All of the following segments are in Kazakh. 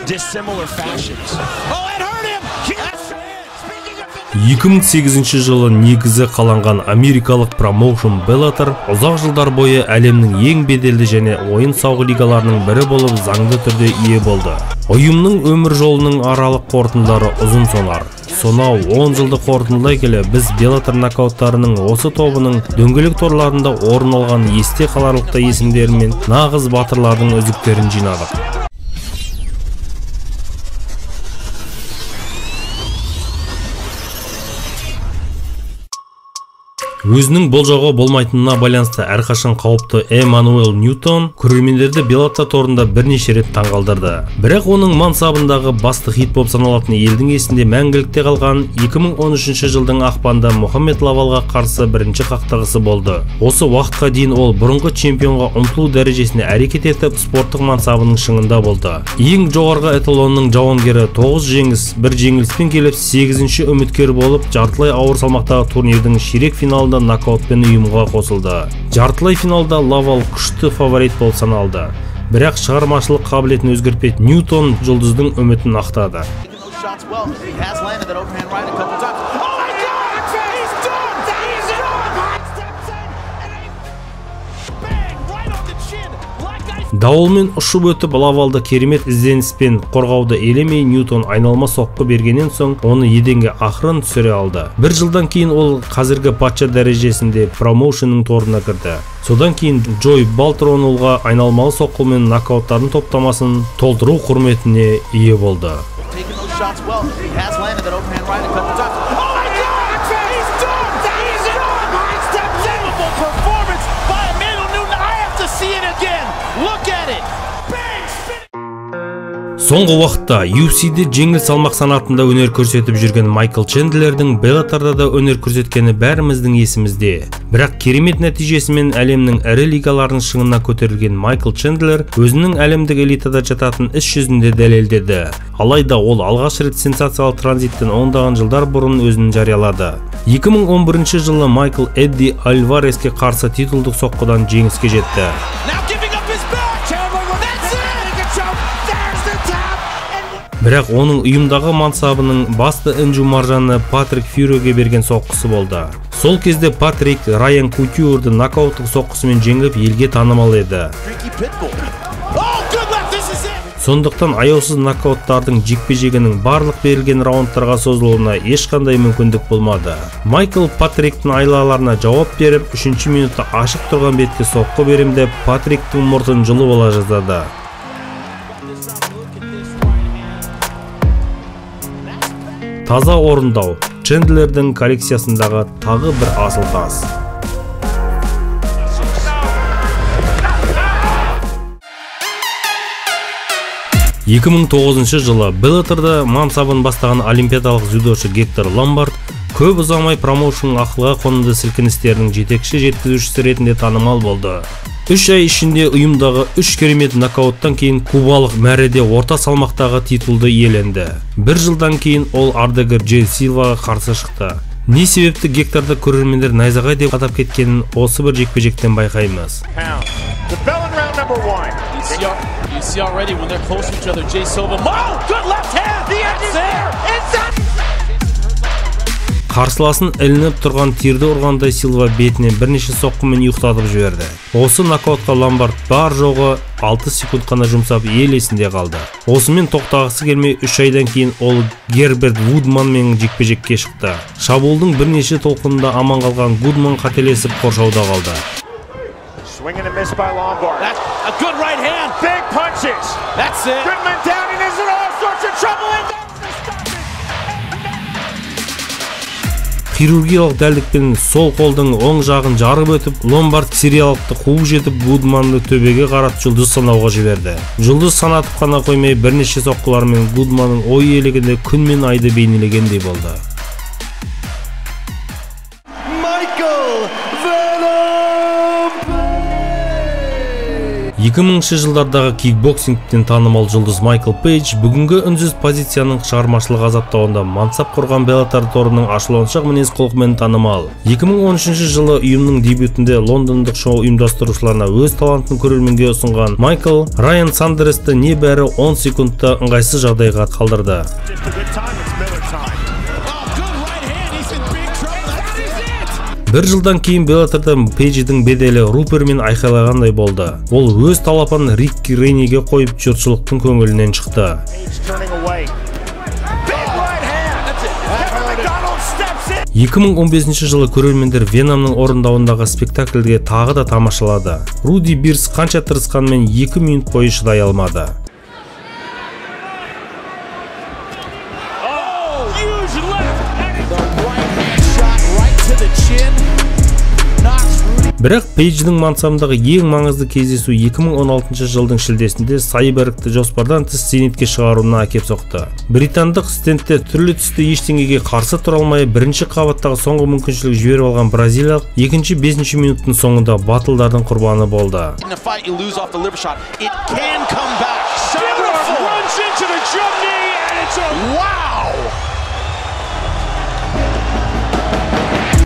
dissimilar fashions. Oh, it hurt him! 2008 жылы негізі қаланған америкалық промоушн Bellator ұзақ жылдар бойы әлемнің ең беделді және ойын сауық лигаларының бірі болып заңды түрде ие болды. Ұйымның өмір жолының аралық қорытындылары ұзын сонар. Сонау 10 жылды қорытындылай келе біз Bellator нокауттарының осы тобының дөңгелек торларында орын алған есте қаларлықтай есімдері мен нағыз батырлардың үздіктерін жинадық. Өзінің болжауға болмайтынына байланысты әрқашан қауіпті Эммануэл Ньютон көрермендерді Bellator торында бірнеше рет таңғалдырды. Бірақ оның мансабындағы басты хит болып саналатын елдің есінде мәңгілікте қалған 2013 жылдың ақпанда Мохаммед Лавалға қарсы бірінші қақтығысы болды. Осы уақытқа дейін ол бұрынғы чемпионға ұмтылу дәрежесіне әрекет етіп, спорттық мансабының шыңында болды. Ең жоғарғы эталонның жауынгері 9 жеңіс, 1 жеңіліспен келіп 8-ші үміткер болып, жартылай ауыр салмақтағы турнирдің ширек финалында нокаутпен ұйымға қосылды. Жартылай финалда Лавал күшті фаворит болып саналды. Бірақ шығармашылық қабілетін өзгертпей Ньютон жұлдыздың үмітін ақтады. Дауылмен ұшып өтіп Лавалды керемет ізденіспен қорғауды елемей Ньютон айналма соққы бергеннен соң оны еденге ақырын түсіре алды. Bir жылдан кейін ол қазіргі патша дәрежесінде промоушеннің торына кірді. Содан кейін Джой Балтронулға айналмалы соққымен нокауттардың топтамасын толтыру құрметіне ие болды. Соңғы уақытта UFC-де жеңіл салмақ санатында өнер көрсетіп жүрген Майкл Чендлердің Bellator'да да өнер көрсеткені бәріміздің есімізде. Бірақ керемет нәтижесімен әлемнің ірі лигаларының шыңына көтерілген Майкл Чендлер өзінің әлемдік элитада жататын іс жүзінде дәлелдеді. Алайда ол алғаш рет сенсациялық транзиттен ондаған жылдар бұрын өзін жариялады. 2011 жылы Майкл Эдди Альвареске қарсы титулдық соққыдан жеңіске жетті. Бірақ оның ұйымдағы мансабының басты інжу маржаны Патрик Фьюриге берген соққысы болды. Сол кезде Патрик Райан Кутюрды нокауттық соққысымен жеңіп елге танымал еді. Сондықтан аяусыз нокауттардың жекпе-жегінің барлық берілген раундтарға созылуына ешқандай мүмкіндік болмады. Майкл Патриктің айлаларына жауап беріп, 3-ші минутта ашық тұрған бетке соққы берем деп Патриктің мұртын жұлып ала жаздады. Таза орындау Чендлердің коллекциясындағы тағы бір асыл тас. Екі мың 2009 жылы Bellator'да мансабын бастаған олимпиадалық дзюдошы Гектор Ломбард көп ұзамай промоушн ақылға қонымды сілкіністерінің жетекші жеткізушісі ретінде танымал болды. 3 ай ішінде ұйымдағы 3 керемет нокауттан кейін кубалық мәреде орта салмақтағы титулды иеленді. 1 жылдан кейін ол ардагер Джей Силваға қарсы шықты. Не себепті Гекторды көрермендер найзағай деп атап кеткенін осы бір жекпе-жектен байқаймыз. Қарсыласын ілініп тұрған тирді ұрғандай Силва бетінен бірнеше соққымен ұйықтатып жіберді. Осы нокаутқа Ломбард бар жоғы 6 секунд қана жұмсап ел есінде қалды. Осымен тоқтағысы келмей 3 айдан кейін ол Герберт Вудманмен жекпе-жекке шықты. Шабуылдың бірнеше толқынында аман қалған Вудман қателесіп қоршауда қалды. Хирургиялық дәлдікпен сол қолдың оң жағын жарып өтіп, Ломбард сериялықты қуып жетіп, Гудманды төбеге қарат жұлдыз санауға жіберді. Жұлдыз санатып қана қоймай бірнеше соққылармен Гудманның ой елегінде күн мен айды бейнелегендей болды. 2000 жылдардағы кикбоксингтен танымал жұлдыз Майкл Пейдж бүгінгі үнсіз позицияның шығармашылық азаптауында мансап құрған Bellator торының ашуланшақ мінез құлқымен танымал. 2013 жылы ұйымның дебютінде лондондық шоу ұйымдастырушыларына өз талантын көрерменге ұсынған Майкл Райан Сандерсті небәрі 10 секундта ыңғайсыз жағдайға қалдырды. Бір жылдан кейін Bellator'да Пейдждің беделі Рупермен айқайлағандай болды. Ол өз талапын Рикки Рейниге қойып жұртшылықтың көңілінен шықты. 2015 жылы көрермендер Веномның орындауындағы спектакльге тағы да тамашалады. Руди Бирс қанша тырысқанмен 2 минут бойы шыдай алмады. Бірақ Пейдждің мансабындағы ең маңызды кездесу 2016 жылдың шілдесінде Сайбергті жоспардан тыс зейнетке шығаруына әкеп соқты. Британдық стендте түрлі түсті ештеңеге қарсы тұра алмай бірінші қабаттағы соңғы мүмкіншілік жіберіп алған бразилиялық екінші 5 минуттың соңында батылдардың құрбаны болды.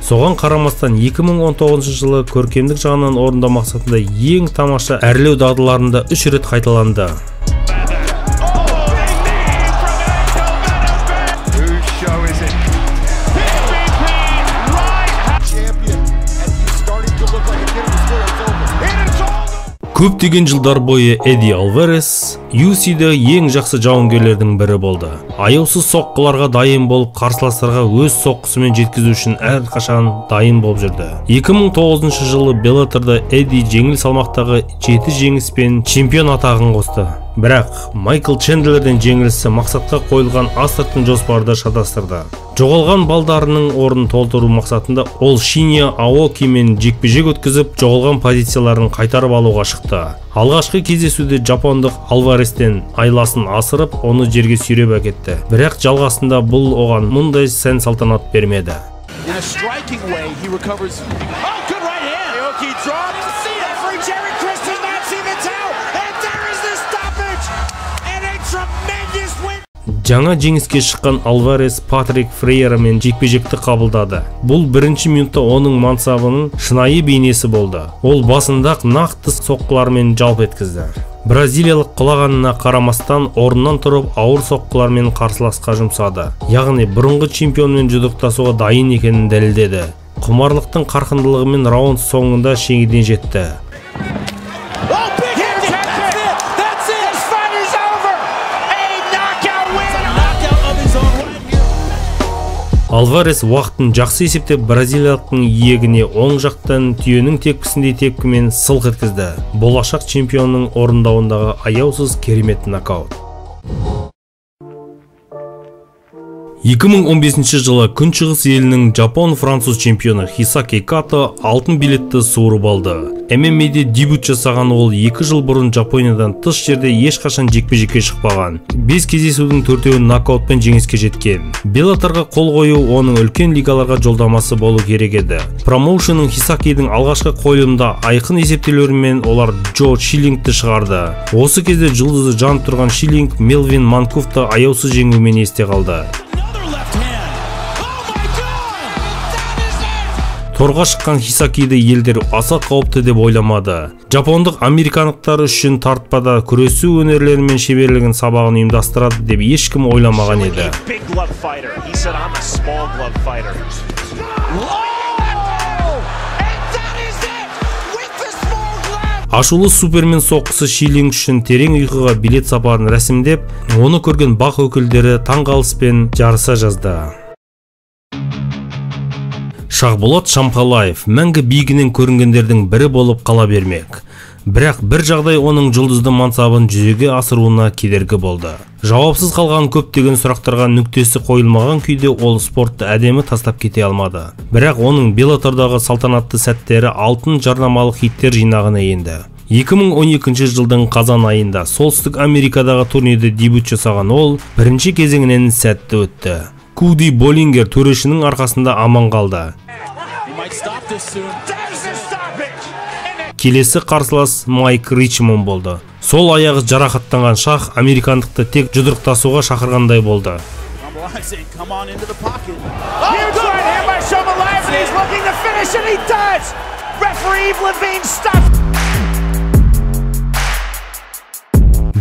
Соған қарамастан 2019 жылы көркемдік жағынан орындау мақсатында ең тамаша әрлеу дағдыларында 3 рет қайталанды. Көптеген жылдар бойы Эдди Алварес UFC'де ең жақсы жауынгерлердің бірі болды. Аяусыз соққыларға дайын болып, қарсыластарға өз соққысымен жеткізу үшін әрқашан дайын болып жүрді. 2009 жылы Bellator'да Эдди жеңіл салмақтағы 7 жеңіспен чемпион атағын қосты. Бірақ Майкл Чендлерден жеңілісі мақсатқа қойылған Астыртын жоспарды шатастырды. Жоғалған балдарының орнын толтыру мақсатында ол Шинья Аокимен жекпе-жек өткізіп, жоғалған позицияларын қайтарып алуға шықты. Алғашқы кездесуде жапондық Алварестен айласын асырып, оны жерге сүйреп әкетті. Бірақ жалғасында бұл оған мұндай сән салтанат бермеді. Жаңа жеңіске шыққан Алварес Патрик Фрейрамен жекпе-жекті қабылдады. Бұл бірінші минутта оның мансабының шынайы бейнесі болды. Ол басында нақты соққылармен жалп еткізді. Бразилиялық құлағанына қарамастан орнынан тұрып ауыр соққылармен қарсыласқа жұмсады. Яғни бұрынғы чемпионмен жұдырықтасуға дайын екенін дәлелдеді. Құмарлықтың қарқындылығымен раунд соңында шегеден жетті. Алварес уақытын жақсы есептеп бразилиялықтың иегіне оң жақтан түйенің тепкісіндей тепкімен сылқ еткізді. Болашақ чемпионның орындауындағы аяусыз керемет нокаут. 2015 жылы күншығыс елінің Жапон-француз чемпионы Хисаки Като алтын билетті суырып алды. ММА'де дебют жасаған ол 2 жыл бұрын Жапониядан тыс жерде ешқашан жекпе-жекке шықпаған. 5 кездесудің 4-еуін нокаутпен жеңіске жеткен. Bellator'ға қол қою оның үлкен лигаларға жолдамасы болу керек еді. Промоушенның Хисакидің алғашқы қойылымда айқын есептеулерімен олар Джо Шиллингті шығарды. Осы кезде жұлдызы жанып тұрған Шиллинг Мелвин Манкуфты аяусыз жеңуімен есте қалды. Торға шыққан Хисакиді елдер аса қауіпті деп ойламады. Жапондық американдықтар үшін тартпада күресу өнерлері мен шеберлігін сабағын ұйымдастырады деп ешкім ойламаған еді. Ашулы супермен соққысы Шиллинг үшін терең ұйқыға билет сапарын рәсімдеп, оны көрген бақ өкілдері таңғалыспен жарыса жазды. Шахболат Шамхалаев мәңгі биігінен көрінгендердің бірі болып қала бермек. Бірақ бір жағдай оның жұлдызды мансабын жүзеге асыруына кедергі болды. Жауапсыз қалған көптеген сұрақтарға нүктесі қойылмаған күйде ол спортты әдемі тастап кете алмады. Бірақ оның Bellator'дағы салтанатты сәттері алтын жарнамалық хиттер жинағына енді. 2012 жылдың қазан айында Солтүстік Америкадағы турнирде дебют жасаған ол бірінші кезеңінен сәтті өтті. Куди Боллингер төрешінің арқасында аман қалды. келесі қарсылас Майк Ричмонд болды. Сол аяғы жарақаттанған шах американдықты тек жұдырықтасуға шақырғандай болды.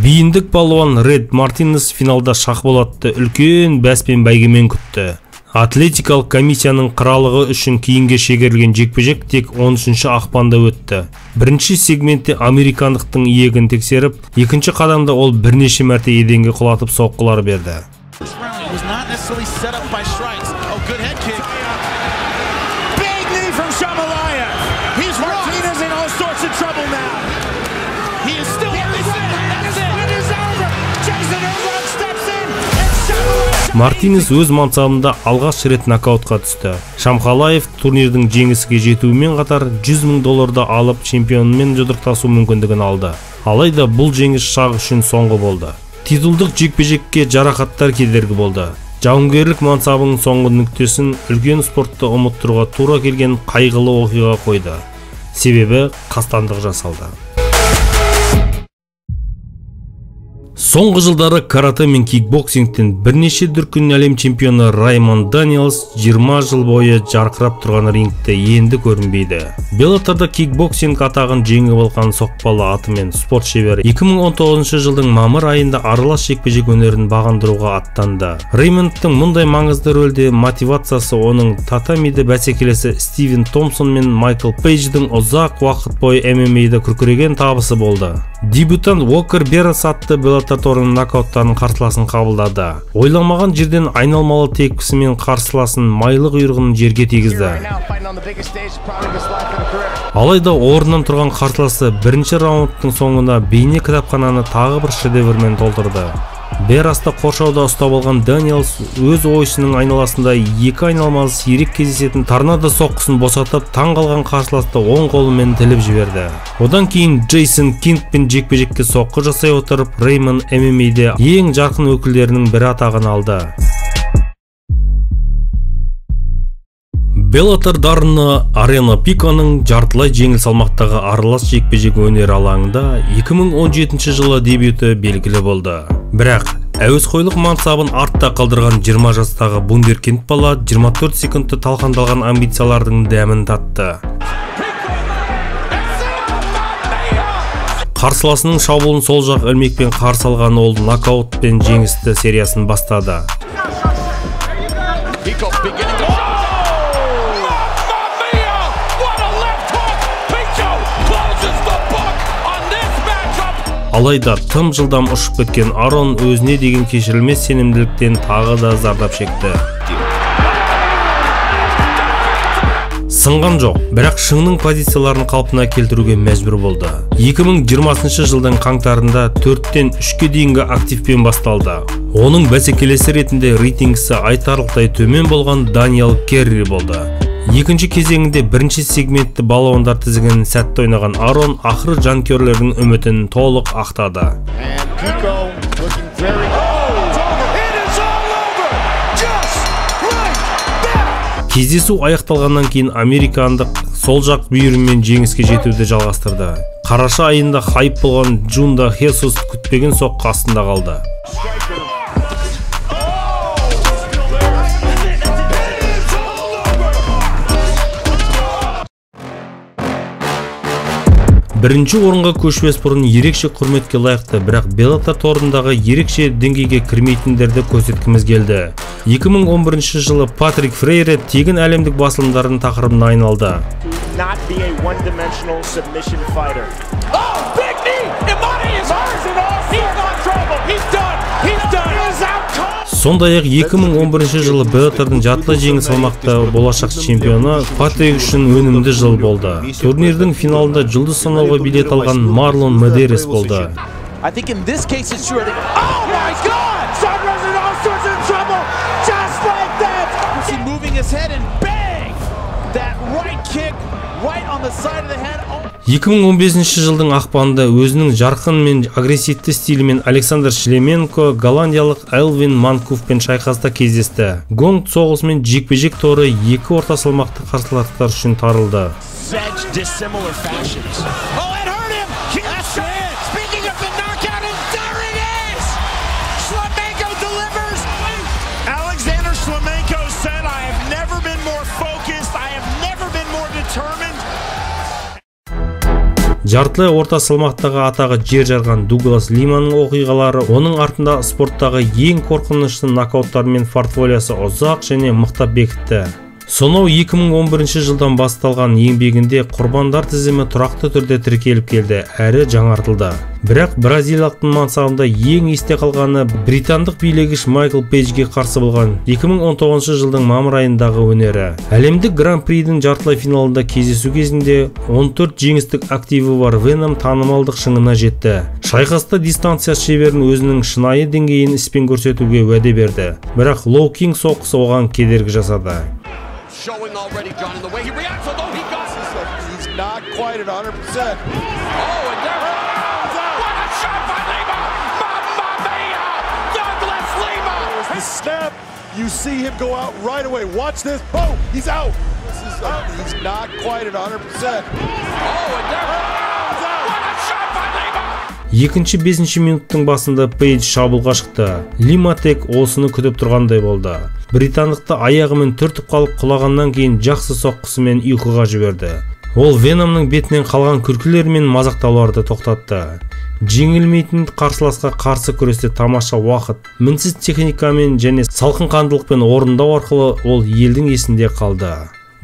Бейіндік палуан Ред Мартинес финалда Шахболатты үлкен бәспен бәйгемен күтті. Атлетикалық комиссияның қыралығы үшін кейінге шегерілген жекпе-жек тек 13 ақпанда өтті. Бірінші сегментте американдықтың иегін тексеріп, екінші қадамда ол бірнеше мәрте еденге құлатып соққылар берді. Мартинес өз мансабында алғаш рет нокаутқа түсті. Шамхалаев турнирдің жеңісіге жетуімен қатар $100,000 алып чемпионмен жұдырықтасу мүмкіндігін алды. Алайда бұл жеңіс шақ үшін соңғы болды. Титулдық жекпе-жекке жарақаттар кедергі болды. Жауынгерлік мансабының соңғы нүктесін үлкен спортты ұмыттыруға тура келген қайғылы оқиға қойды. Себебі қастандық жасалды. Соңғы жылдары карате мен кикбоксингтен бірнеше дүркін әлем чемпионы Раймонд Даниэлс 20 жыл бойы жарқырап тұрған рингте енді көрінбейді. Беллаторда кикбоксинг атағын жеңіп алған соқпалы атымен спорт шебері 2019 жылдың мамыр айында аралас жекпе-жек өнерін бағындыруға аттанды. Реймондтың мұндай маңызды рөлде мотивациясы оның татамиде бәсекелесі Стивен Томпсон мен Майкл Пейдждің ұзақ уақыт бойы ММА-да күркіреген табысы болды. Дебютант Уокер Бернс атты Беллатор торының нокауттарын қарсыласын қабылдады. Ойламаған жерден айналмалы тепкісімен қарсыласын майлы құйрығын жерге тигізді. Алайда орнынан тұрған қарсыласы бірінші раундтың соңында бейне кітапхананы тағы бір шедеврмен толтырды. Берасты қоршауда ұстап алған Даниэлс өз ойысының айналасында екі айналмалы сирек кездесетін торнадо соққысын босатып, таң қалған қарсыласты оң қолымен тіліп жіберді. Одан кейін Джейсон Кингпен жекпе-жекке соққы жасай отырып, Реймонд ММА-де ең жарқын өкілдерінің бірі атағын алды. Беллатор дарыны Арена Пиконың жартылай жеңіл салмақтағы аралас жекпе-жек өнер алаңында 2017 жылы дебюті белгілі болды. Бірақ әуесқойлық мансабын артта қалдырған 20 жастағы вундеркинд бала 24 секундты талқандалған амбициялардың дәмін татты. Қарсыласының шабуылын сол жақ ілмекпен қарсы алған ол нокаутпен жеңісті сериясын бастады. Алайда тым жылдам ұшып кеткен Арон өзіне деген кешірілмес сенімділіктен тағы да зардап шекті. Сынған жоқ, бірақ шыңның позицияларын қалпына келтіруге мәжбүр болды. 2020 жылдың қаңтарында 4-тен 3-ке дейінгі активпен басталды. Оның бәсекелесі ретінде рейтингісі айтарлықтай төмен болған Даниэл Керри болды. Екінші кезеңінде бірінші сегментті балуандар тізгінін сәтті ойнаған Арон ақыры жанкүйерлердің үмітін толық ақтады. Кездесу аяқталғаннан кейін американдық сол жақ бүйірімен жеңіске жетуді жалғастырды. Қараша айында хайп болған Джунда Хесус күтпеген соққы астында қалды. Бірінші орынға көшпес бұрын ерекше құрметке лайықты, бірақ Беллатор торындағы ерекше деңгейге кірмейтіндерді көрсеткіміз келді. 2011 жылы Патрик Фрейре тегін әлемдік басылымдардың тақырыбына айналды. Сондай-ақ 2011 жылы Беллатордың жартылай жеңіл салмақта болашақ чемпионы Патрик үшін өнімді жыл болды. Турнирдің финалында жұлдыз санауға билет алған Марлон Медерес болды. 2015 жылдың ақпанында өзінің жарқын мен агрессивті стилімен Александр Шлеменко голландиялық Элвин Манкуфпен шайқаста кездесті. Гонг соғысымен жекпе-жек торы екі орта салмақты қарсыластар үшін тарылды. Жартылай орта салмақтағы атағы жер жарған Дуглас Лиманың оқиғалары оның артында спорттағы ең қорқынышты нокауттармен портфолиосы ұзақ және мықтап бекітті. Сонау 2011 жылдан басталған еңбегінде құрбандар тізімі тұрақты түрде тіркеліп келді әрі жаңартылды. Бірақ бразилиялықтың мансабында ең есте қалғаны британдық билегіш Майкл Пейджге қарсы болған 2019 жылдың мамыр айындағы өнері. Әлемдік гран-придің жартылай финалында кездесу кезінде 14 жеңістік активі бар Веном танымалдық шыңына жетті. Шайқаста дистанция шеберін өзінің шынайы деңгейін іспен көрсетуге уәде берді. Бірақ Лоу Кинг соққысы оған кедергі жасады. Showing already, John, in the way he reacts, although he got he's not quite at 100%. Oh, and there what a shot by Lima! Mamma mia! Douglas Lima! The snap, you see him go out right away. Watch this. Boom! He's out. He's not quite at 100%. Oh, and there what a shot by Lima! Екінші 5-ші минуттың басында Пейдж шабуылға шықты. Лима тек осыны күтіп тұрғандай болды. Британдықты аяғымен түртіп қалып құлағаннан кейін жақсы соққысымен ұйқыға жіберді. Ол Веномның бетінен қалған күлкілер мен мазақтауларды тоқтатты. Жеңілмейтін қарсыласқа қарсы күресте тамаша уақыт, мінсіз техникамен және салқын қандылықпен орындау арқылы ол елдің есінде қалды.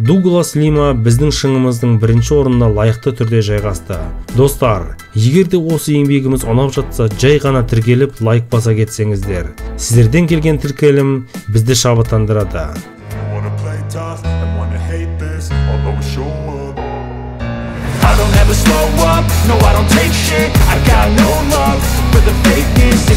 Дуглас Лима біздің шыңымыздың бірінші орнына лайықты түрде жайғасты. Достар, егер де осы еңбегіміз ұнап жатса, жай ғана тіркеліп лайк баса кетсеңіздер. Сіздерден келген тіркелім бізді шабыттандырады. I don't ever slow up, no I don't take shit. I got no love for the fakeness.